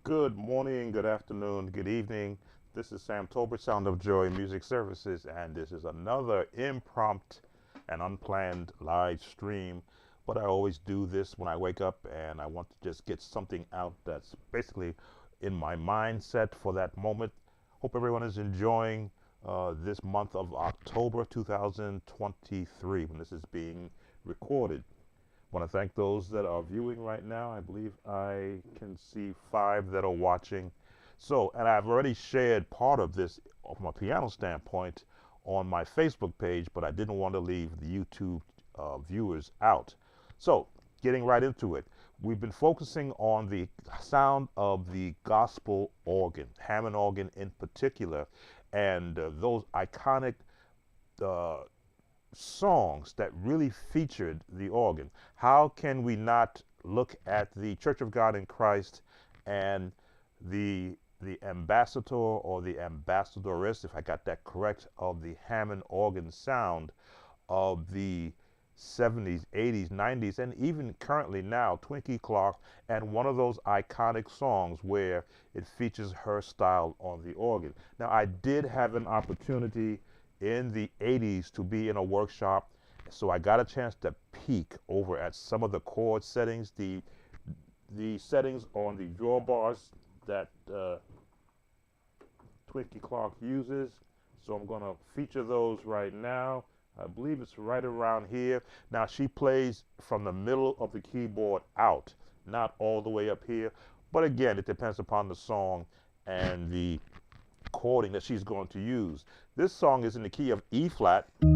Good morning, good afternoon, good evening. This is Sam Tolbert, Sound of Joy Music Services, and this is another impromptu and unplanned live stream. But I always do this when I wake up and I want to just get something out that's basically in my mindset for that moment. Hope everyone is enjoying this month of October 2023 when this is being recorded. I want to thank those that are viewing right now. I believe I can see 5 that are watching. So, and I've already shared part of this from a piano standpoint on my Facebook page, but I didn't want to leave the YouTube viewers out. So, getting right into it, we've been focusing on the sound of the gospel organ, Hammond organ in particular, and those iconic songs that really featured the organ. How can we not look at the Church of God in Christ and the ambassador or the ambassadoress, if I got that correct, of the Hammond organ sound of the 70s, 80s, 90s, and even currently now, Twinkie Clark, and one of those iconic songs where it features her style on the organ. Now, I did have an opportunity in the 80s to be in a workshop, so I got a chance to peek over at some of the chord settings, the settings on the drawbars that Twinkie Clark uses. So I'm going to feature those right now. I believe it's right around here. Now she plays from the middle of the keyboard out, not all the way up here. But again, it depends upon the song and the chording that she's going to use. This song is in the key of E flat. As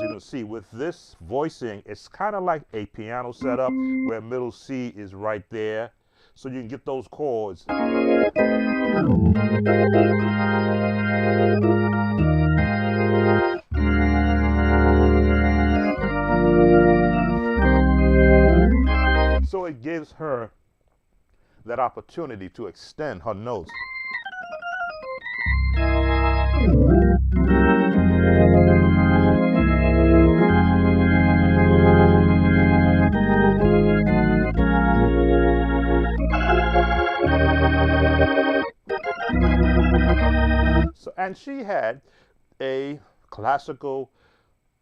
you can see, with this voicing, it's kind of like a piano setup where middle C is right there. So you can get those chords. So it gives her that opportunity to extend her notes. So, and she had a classical,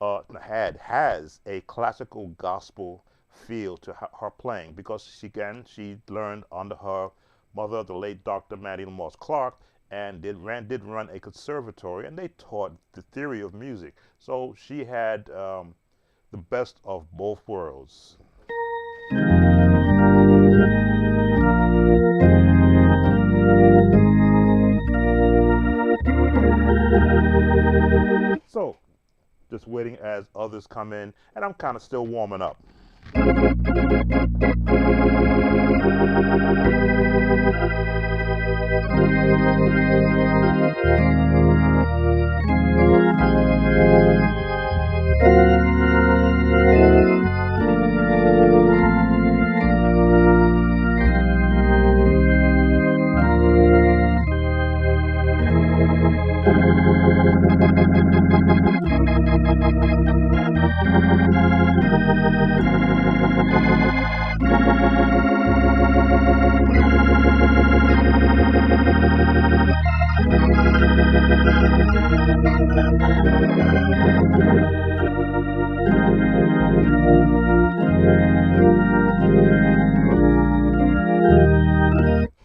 has a classical gospel feel to her playing because she learned under her mother, the late Dr. Mattie Lamar Clark, and did run a conservatory, and they taught the theory of music. So she had the best of both worlds. So, just waiting as others come in, and I'm kind of still warming up.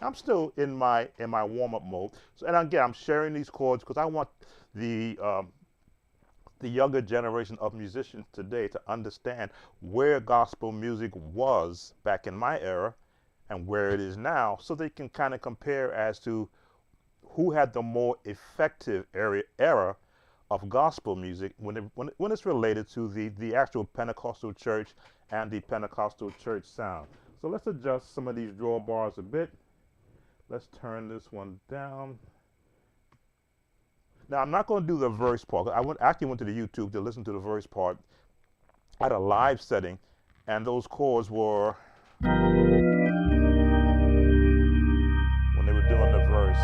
I'm still in my warm-up mode. So, and again, I'm sharing these chords because I want the younger generation of musicians today to understand where gospel music was back in my era and where it is now, so they can kind of compare as to who had the more effective era of gospel music when it's related to the actual Pentecostal church and the Pentecostal church sound. So let's adjust some of these drawbars a bit. Let's turn this one down. Now, I'm not going to do the verse part. Actually went to the YouTube to listen to the verse part at a live setting, and those chords were when they were doing the verse.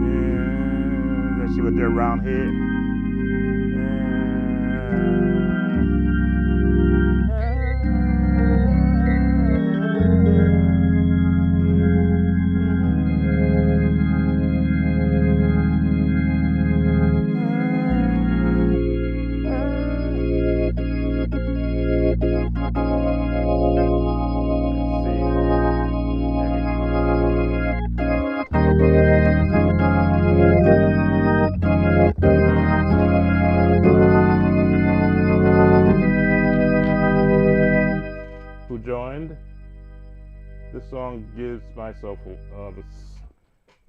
Yeah, let's see what they're around here. This song gives myself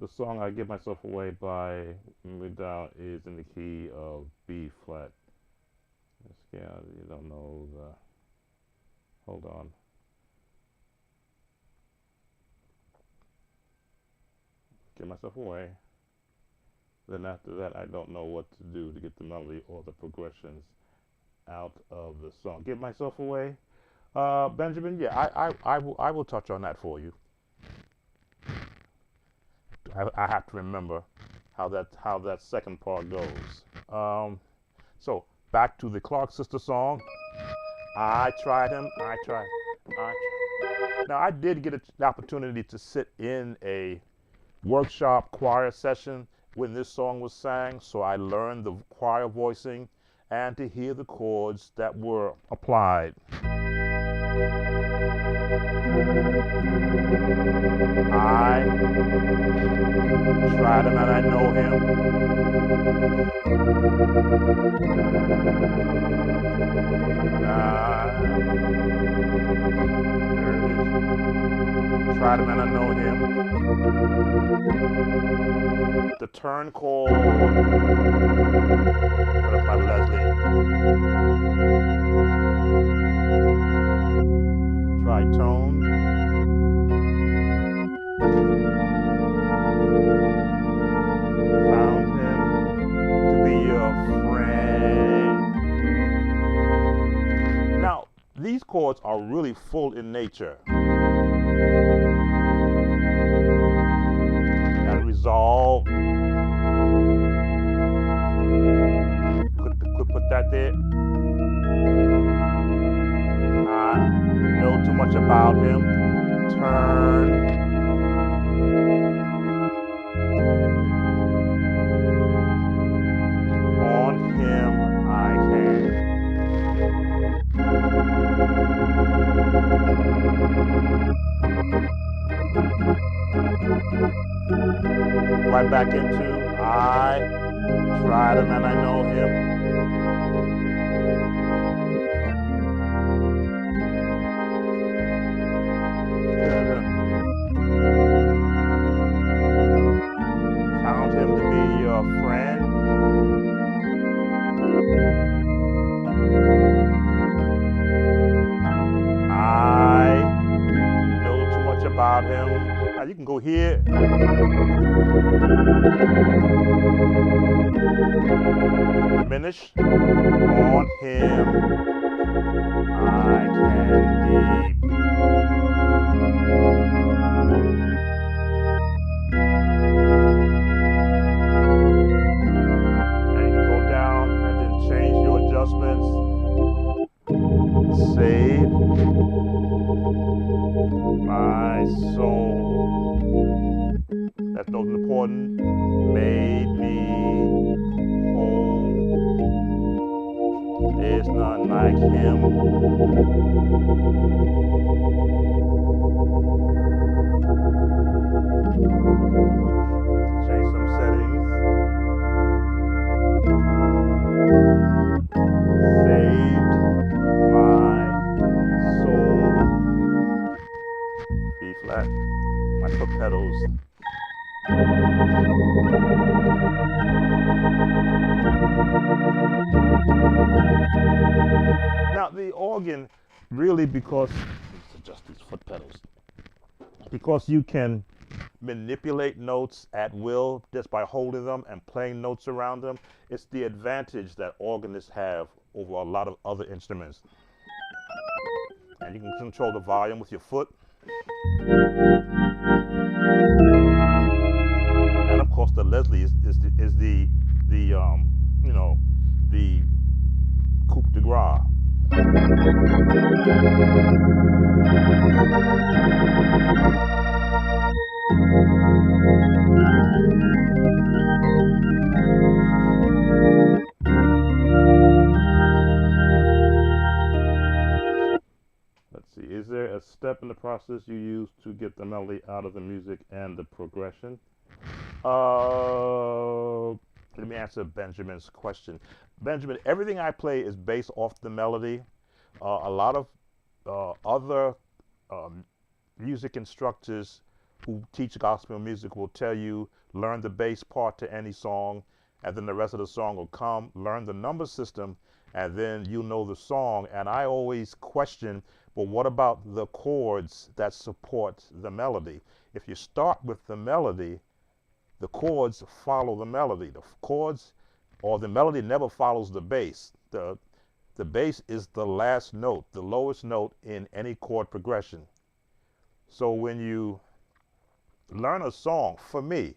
the song I Give Myself Away by McDowell is in the key of B flat. Yeah, you don't know the. Hold on. Give myself away. Then after that, I don't know what to do to get the melody or the progressions out of the song. Give myself away. Benjamin, yeah, I will touch on that for you. I have to remember how that second part goes. So back to the Clark sister song. I tried him. I tried. Now I did get the opportunity to sit in a workshop choir session when this song was sang, so I learned the choir voicing and to hear the chords that were applied. I tried him and I know him. Tried him and I know him. The turn chord. That's my Leslie. Tritone. Found him to be your friend. Now, these chords are really full in nature. And resolve. Could put that there. I know too much about him. Turn. On him I can. Right back into I tried him and I know him. Found him to be your friend. I know too much about him. Now you can go here. Diminish on him. I can deep. And you can go down and then change your adjustments. Save my soul. That's most important. Made me whole. There's none like him. Change some settings. Saved my soul. B flat. My foot pedals. Now the organ really, because let's adjust these foot pedals, because you can manipulate notes at will just by holding them and playing notes around them. It's the advantage that organists have over a lot of other instruments. And you can control the volume with your foot. And of course the Leslie is the you know, the coup de grace. Let's see, is there a step in the process you use to get the melody out of the music and the progression? Let me answer Benjamin's question. Benjamin, everything I play is based off the melody. A lot of other music instructors who teach gospel music will tell you, learn the bass part to any song, and then the rest of the song will come. Learn the number system, and then you know the song. And I always question, but what about the chords that support the melody? If you start with the melody, the chords follow the melody. The chords or the melody never follows the bass. The bass is the last note, the lowest note in any chord progression. So when you learn a song, for me,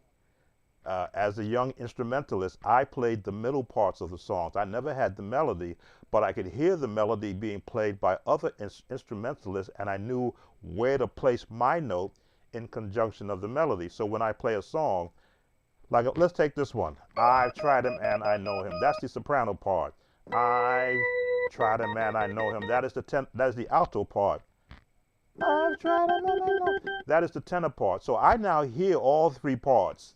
as a young instrumentalist, I played the middle parts of the songs. I never had the melody, but I could hear the melody being played by other instrumentalists, and I knew where to place my note in conjunction of the melody. So when I play a song, like let's take this one. I've tried him and I know him. That's the soprano part. I've tried him and I know him. That is the alto part. I've tried him and I know him. That is the tenor part. So I now hear all three parts,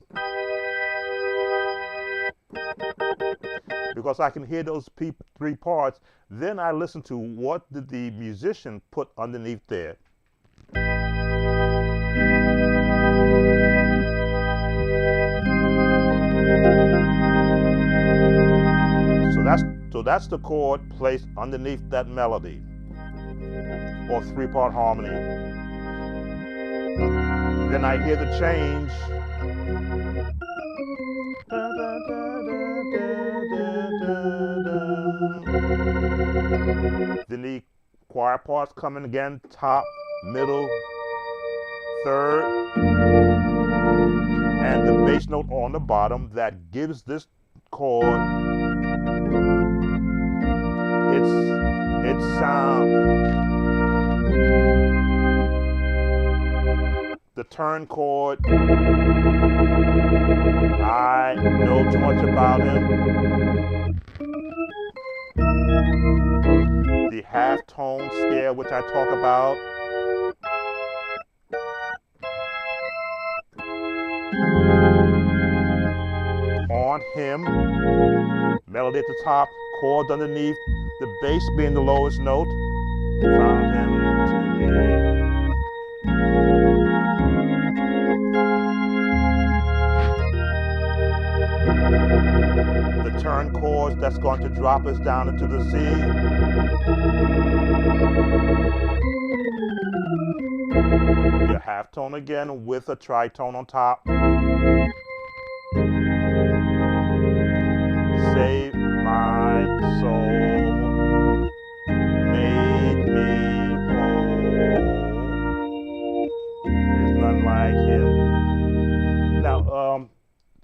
because I can hear those three parts. Then I listen to what did the musician put underneath there. So that's the chord placed underneath that melody, or three-part harmony. Then I hear the change. Then the choir parts coming again, top, middle, third, and the bass note on the bottom that gives this chord its sound. The turn chord, I know too much about him. The half tone scale, which I talk about. On him, melody at the top, chords underneath, the bass being the lowest note. Found him to be. The turn chords that's going to drop us down into the C. Your half tone again with a tritone on top. Save my soul, made me whole. There's none like him. Now,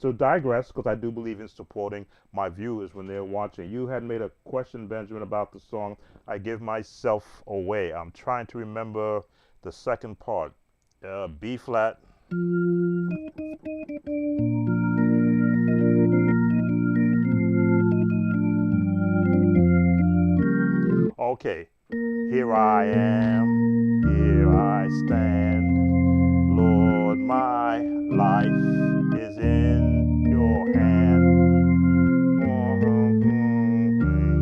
to digress, because I do believe in supporting my viewers when they're watching. You had made a question, Benjamin, about the song I Give Myself Away. I'm trying to remember the second part. B flat. Okay, here I am, here I stand, Lord, my life is in your hand,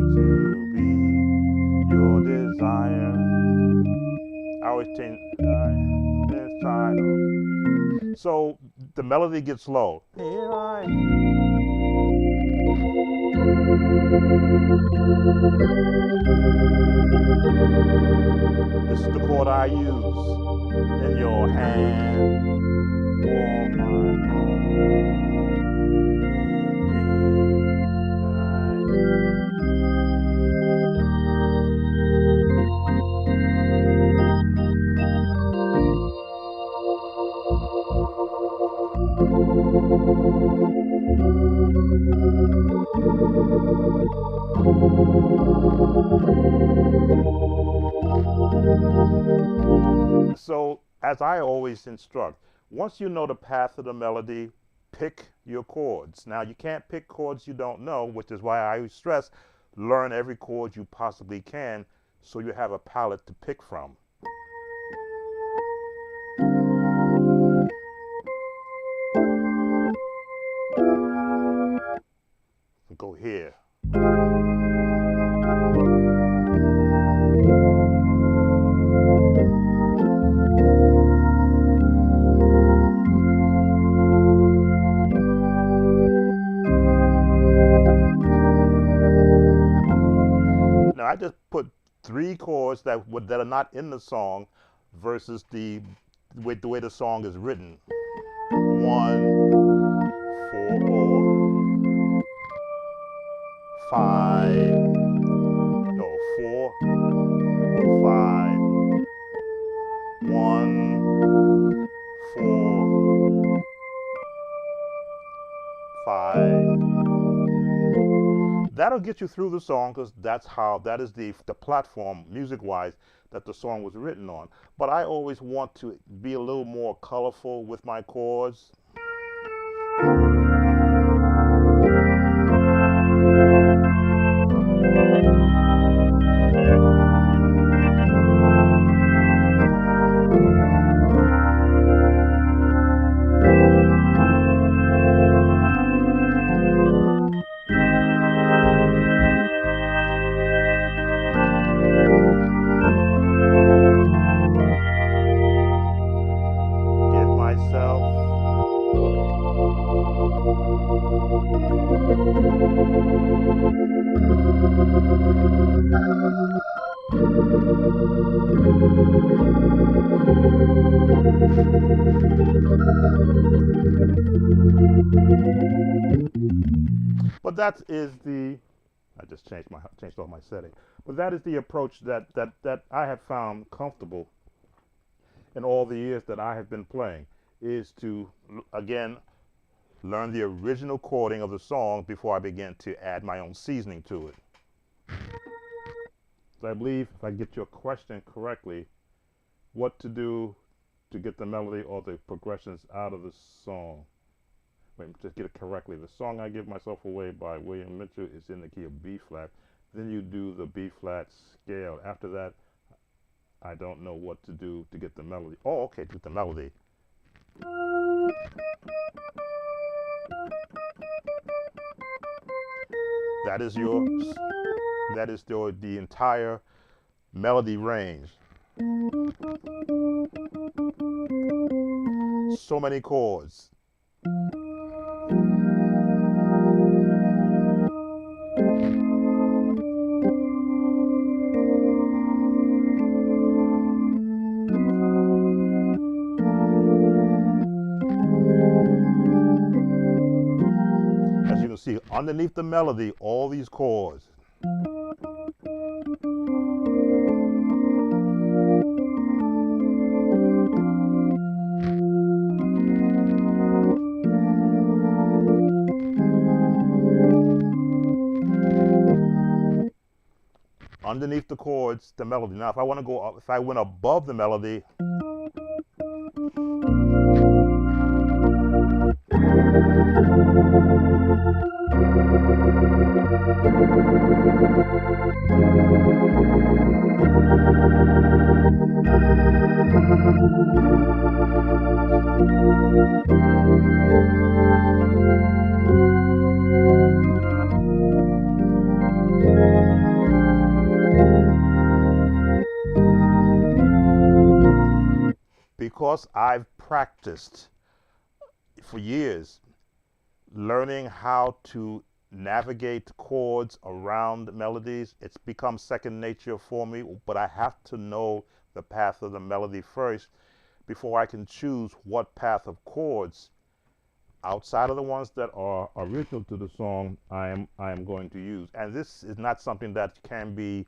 to be your desire. I always change this title. So the melody gets low. Here I am. This is the chord I use. In your hand, warm my home. So, as I always instruct, once you know the path of the melody, pick your chords. Now, you can't pick chords you don't know, which is why I always stress, learn every chord you possibly can so you have a palette to pick from. Go here. three chords that are not in the song versus the way the song is written. 1, 4, 5, no, 4, 5, 1, 4, 5. That'll get you through the song because that is the platform music-wise that the song was written on. But I always want to be a little more colorful with my chords. Give myself But that is the I just changed all my settings. But that is the approach that I have found comfortable in all the years that I have been playing, is to again learn the original chording of the song before I begin to add my own seasoning to it. So I believe if I get your question correctly, what to do to get the melody or the progressions out of the song. Wait, just get it correctly. The song I Give Myself Away by William Mitchell is in the key of B flat. Then you do the B flat scale. After that, I don't know what to do to get the melody. Oh, okay, to get the melody. That is the entire melody range. So many chords. As you can see, underneath the melody, all these chords. Underneath the chords, the melody. Now, if I want to go up, if I went above the melody, because I've practiced for years learning how to navigate chords around melodies, it's become second nature for me, but I have to know the path of the melody first before I can choose what path of chords outside of the ones that are original to the song I am going to use. And this is not something that can be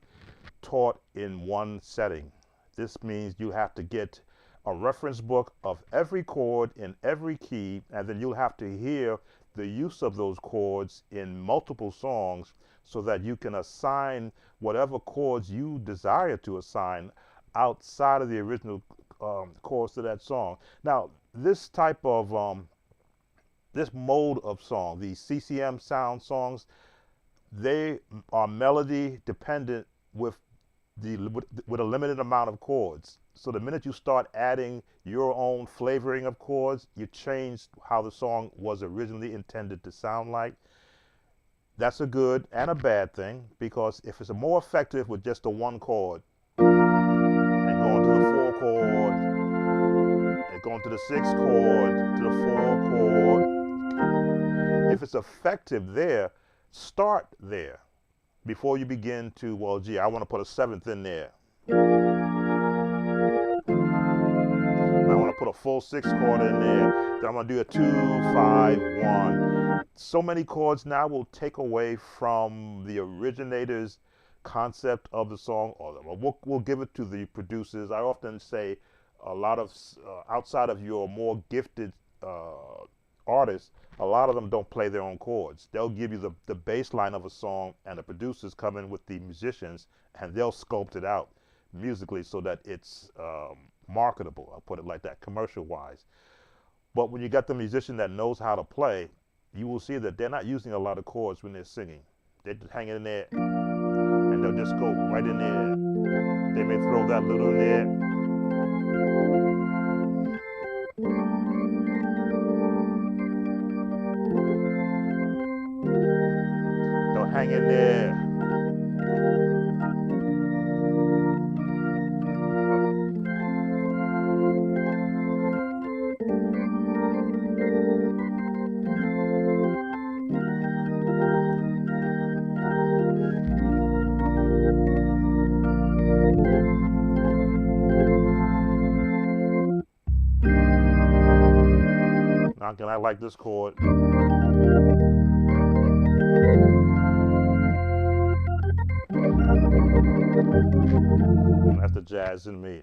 taught in one setting. This means you have to get a reference book of every chord in every key, and then you'll have to hear the use of those chords in multiple songs so that you can assign whatever chords you desire to assign outside of the original chords to that song. Now, this type of this mode of song, the CCM sound songs, they are melody dependent with a limited amount of chords. So the minute you start adding your own flavoring of chords, you change how the song was originally intended to sound like. That's a good and a bad thing, because if it's more effective with just the one chord and going to the 4 chord and going to the 6 chord to the 4 chord, if it's effective there, start there. before you begin to, well, gee, I want to put a seventh in there. I want to put a full sixth chord in there. Then I'm going to do a 2, 5, 1. So many chords now will take away from the originator's concept of the song, or we'll give it to the producers. I often say a lot of, outside of your more gifted artists, a lot of them don't play their own chords. They'll give you the bass line of a song, and the producers come in with the musicians, and they'll sculpt it out musically so that it's marketable. I'll put it like that, commercial-wise. But when you got the musician that knows how to play, you will see that they're not using a lot of chords when they're singing. They're just hanging in there, and they'll just go right in there. They may throw that little in there. They'll hang in there. Now, again, I like this chord. And that's the jazz in me.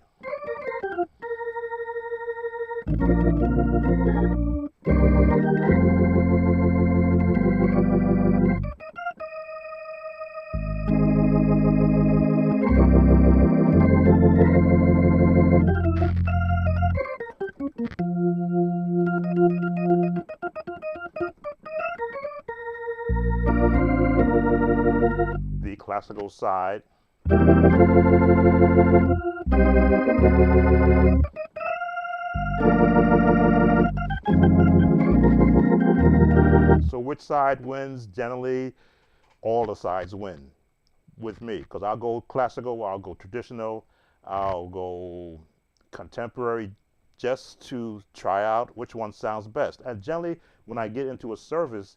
The classical side. So which side wins? Generally, all the sides win with me, because I'll go classical, I'll go traditional, I'll go contemporary, just to try out which one sounds best. And generally, when I get into a service,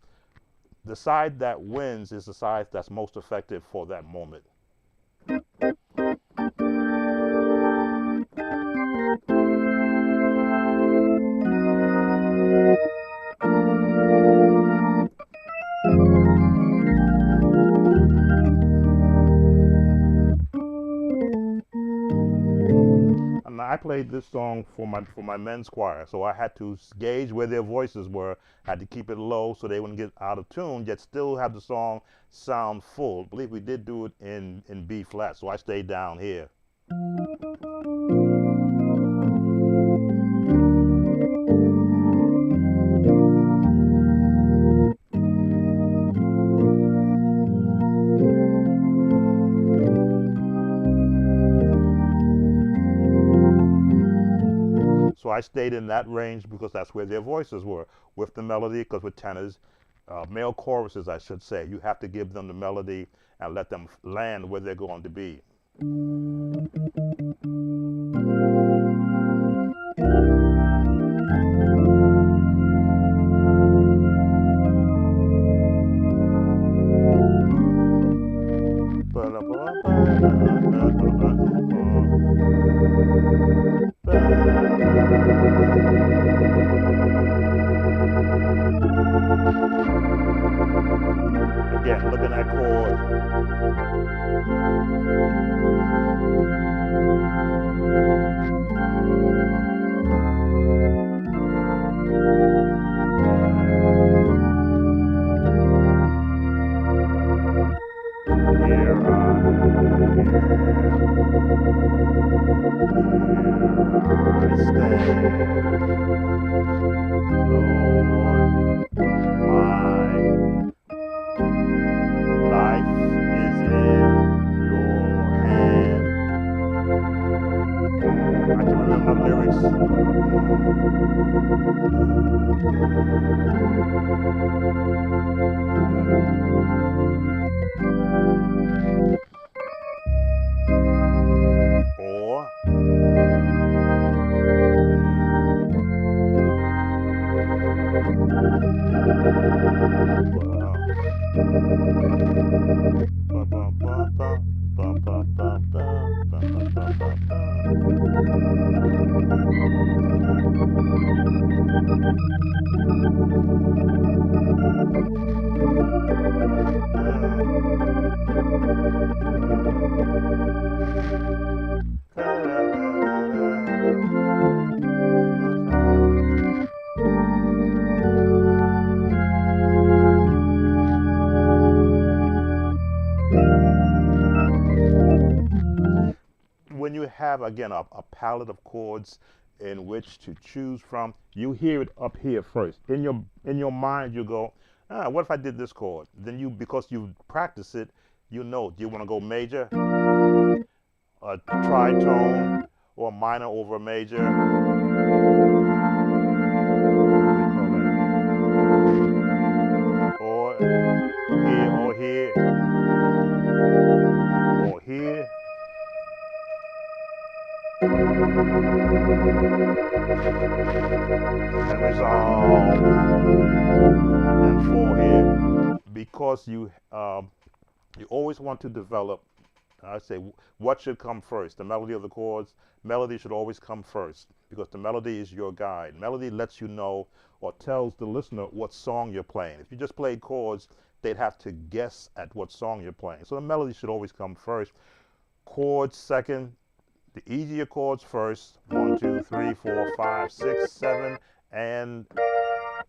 the side that wins is the side that's most effective for that moment. And I played this song for my men's choir, so I had to gauge where their voices were, had to keep it low so they wouldn't get out of tune, yet still have the song sound full. I believe we did do it in B flat, so I stayed down here. So I stayed in that range because that's where their voices were, with the melody, because with tenors, male choruses, I should say, you have to give them the melody and let them land where they're going to be. Again, look at that chord. Or When you have again a palette of chords in which to choose from, you hear it up here first. In your mind, you go, what if I did this chord? Then you, because you practice it, you know, do you want to go major, a tritone, or minor over major? What do you call that? Or here, or here. And resolve, and four here, because you always want to develop. I say, what should come first? The melody of the chords. Melody should always come first because the melody is your guide. Melody lets you know or tells the listener what song you're playing. If you just played chords, they'd have to guess at what song you're playing. So the melody should always come first. Chords second. The easier chords first. 1, 2, 3, 4, 5, 6, 7, and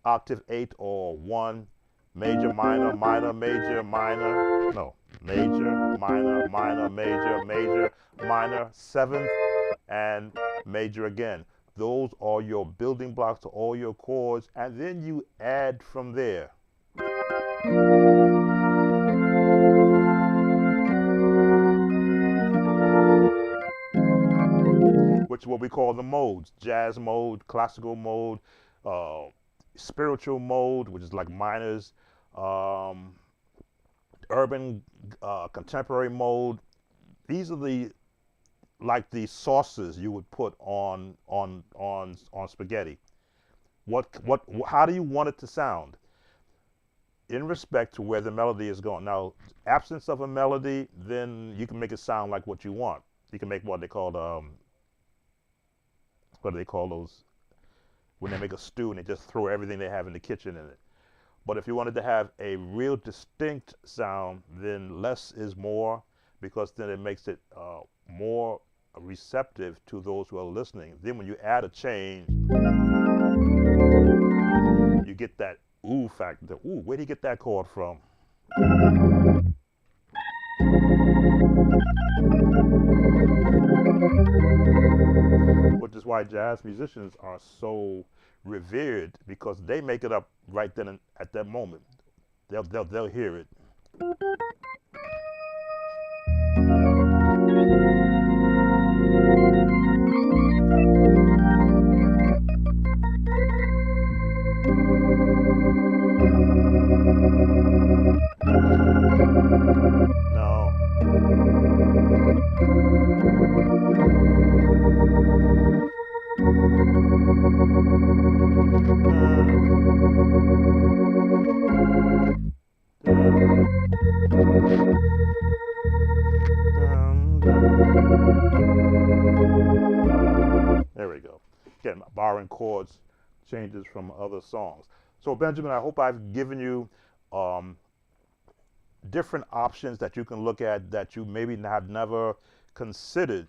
octave 8 or 1. Major, minor, minor, major, minor. No, major, minor, minor, major, major, minor, 7th, and major again. Those are your building blocks to all your chords, and then you add from there. Which is what we call the modes: jazz mode, classical mode, spiritual mode, which is like minors, urban, contemporary mode. These are the sauces you would put on spaghetti. How do you want it to sound? In respect to where the melody is going. Now, absence of a melody, then you can make it sound like what you want. You can make what they call what do they call those when they make a stew and they just throw everything they have in the kitchen in it. But if you wanted to have a real distinct sound, then less is more, because then it makes it more receptive to those who are listening. Then when you add a change, you get that ooh factor. Ooh, where did you get that chord from? Which is why jazz musicians are so revered, because they make it up right then and at that moment. They'll hear it. No. There we go. Again, borrowing chords, changes from other songs. So Benjamin, I hope I've given you different options that you can look at that you maybe have never considered,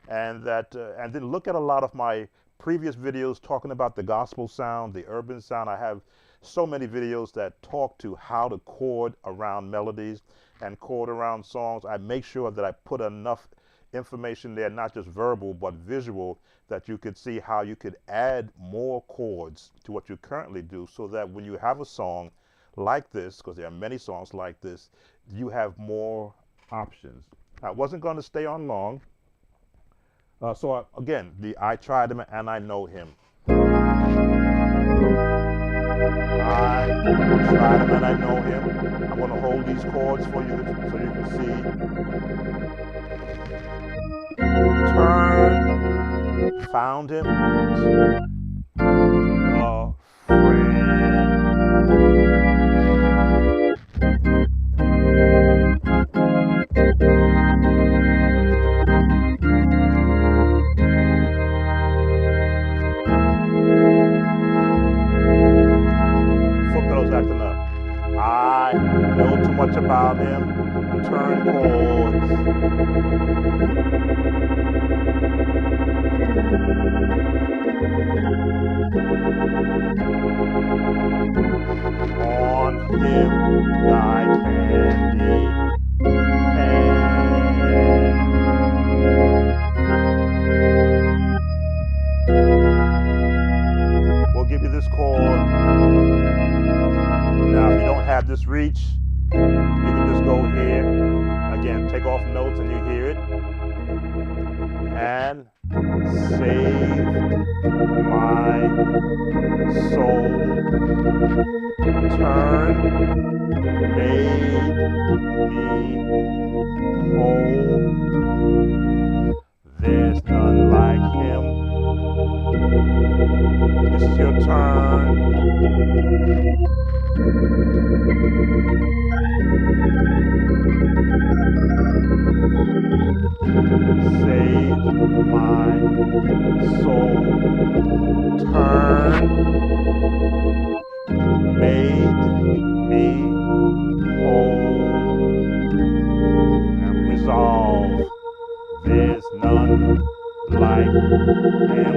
and then look at a lot of my previous videos talking about the gospel sound, the urban sound. I have so many videos that talk to how to chord around melodies and chord around songs. I make sure that I put enough information there, not just verbal but visual, that you could see how you could add more chords to what you currently do, so that when you have a song like this, because there are many songs like this, you have more options. I wasn't going to stay on long. Again, I tried him and I know him. I tried him and I know him. I'm going to hold these chords for you so you can see. Turn, found him. A friend. much about him. The turn chords. On him thy candy hand. We'll give you this chord. Now, if you don't have this reach, you can just go here. Again, take off notes and you hear it. And saved my soul. Turn, made me whole. There's none like him. This is your turn. Save my soul. Turn, made me whole. And resolve. There's none like him.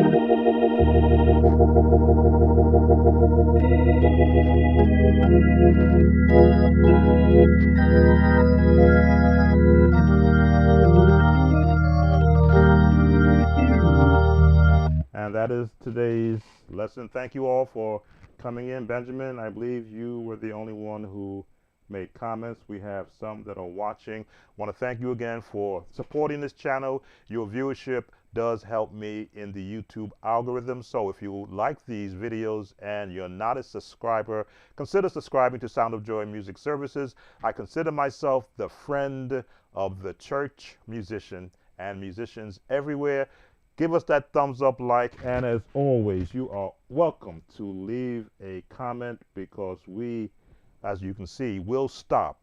And that is today's lesson. Thank you all for coming in. Benjamin, I believe you were the only one who made comments. We have some that are watching. I want to thank you again for supporting this channel. Your viewership does help me in the YouTube algorithm. So if you like these videos and you're not a subscriber, consider subscribing to Sound of Joy Music Services. I consider myself the friend of the church musician and musicians everywhere. Give us that thumbs up, like, and as always, you are welcome to leave a comment because we, as you can see, will stop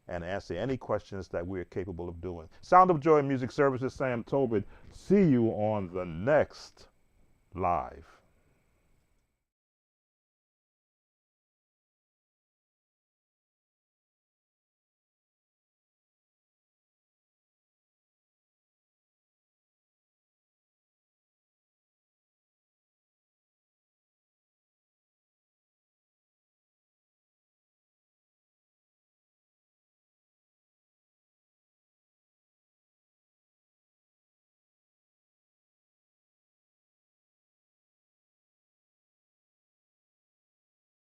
and answer any questions that we're capable of doing. Sound of Joy Music Services, Sam Tobit. See you on the next live.